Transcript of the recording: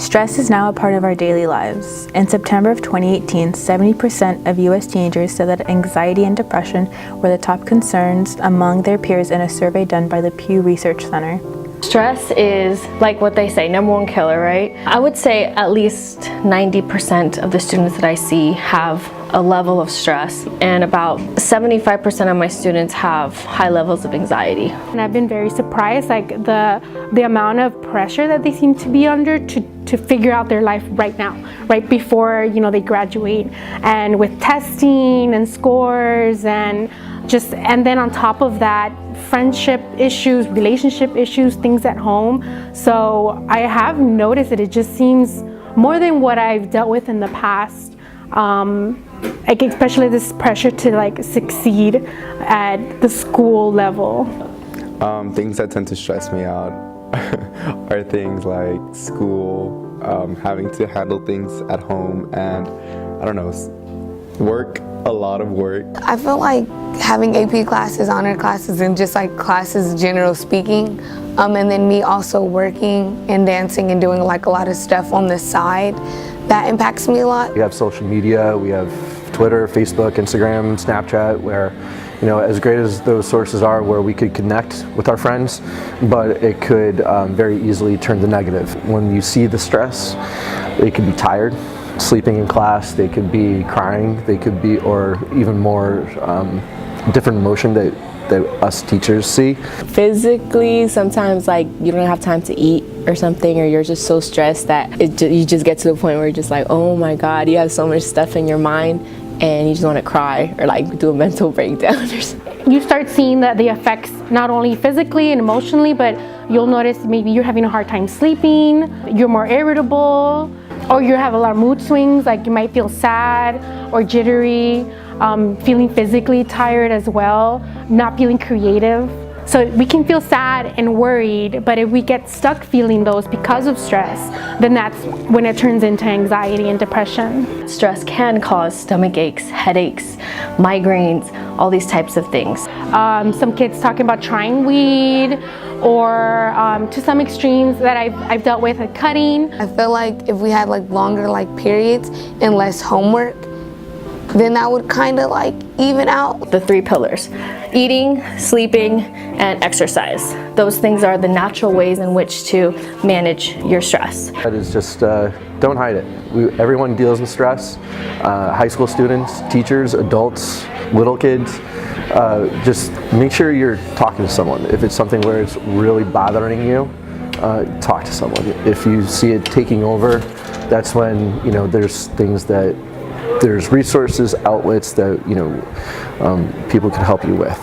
Stress is now a part of our daily lives. In September of 2018, 70% of U.S. teenagers said that anxiety and depression were the top concerns among their peers in a survey done by the Pew Research Center. Stress is, like what they say, #1 killer, right? I would say at least 90% of the students that I see have a level of stress, and about 75% of my students have high levels of anxiety. And I've been very surprised, like the amount of pressure that they seem to be under to figure out their life right now, right before they graduate, and with testing and scores and then on top of that, friendship issues, relationship issues, things at home. So I have noticed that it just seems more than what I've dealt with in the past. Like especially this pressure to succeed at the school level. Things that tend to stress me out are things like school, having to handle things at home, and work, a lot of work. I feel like having AP classes, honor classes, and just classes general speaking, and then me also working and dancing and doing a lot of stuff on the side, that impacts me a lot. We have social media, we have Twitter, Facebook, Instagram, Snapchat, where as great as those sources are, where we could connect with our friends, but it could very easily turn to negative. When you see the stress, they could be tired, sleeping in class, they could be crying, they could be, or even more different emotion that us teachers see. Physically, sometimes you don't have time to eat or something, or you're just so stressed that you just get to the point where you're just like, oh my God, you have so much stuff in your mind and you just want to cry or do a mental breakdown or something. You start seeing the effects not only physically and emotionally, but you'll notice maybe you're having a hard time sleeping, you're more irritable, or you have a lot of mood swings, you might feel sad or jittery, feeling physically tired as well, not feeling creative. So we can feel sad and worried, but if we get stuck feeling those because of stress, then that's when it turns into anxiety and depression. Stress can cause stomach aches, headaches, migraines, all these types of things. Some kids talking about trying weed, or to some extremes that I've dealt with, cutting. I feel like if we had longer periods and less homework, then that would kind of even out. The 3 pillars: eating, sleeping, and exercise. Those things are the natural ways in which to manage your stress. That is just, don't hide it. Everyone deals with stress. High school students, teachers, adults, little kids. Just make sure you're talking to someone. If it's something where it's really bothering you, talk to someone. If you see it taking over, that's when there's resources, outlets that people can help you with.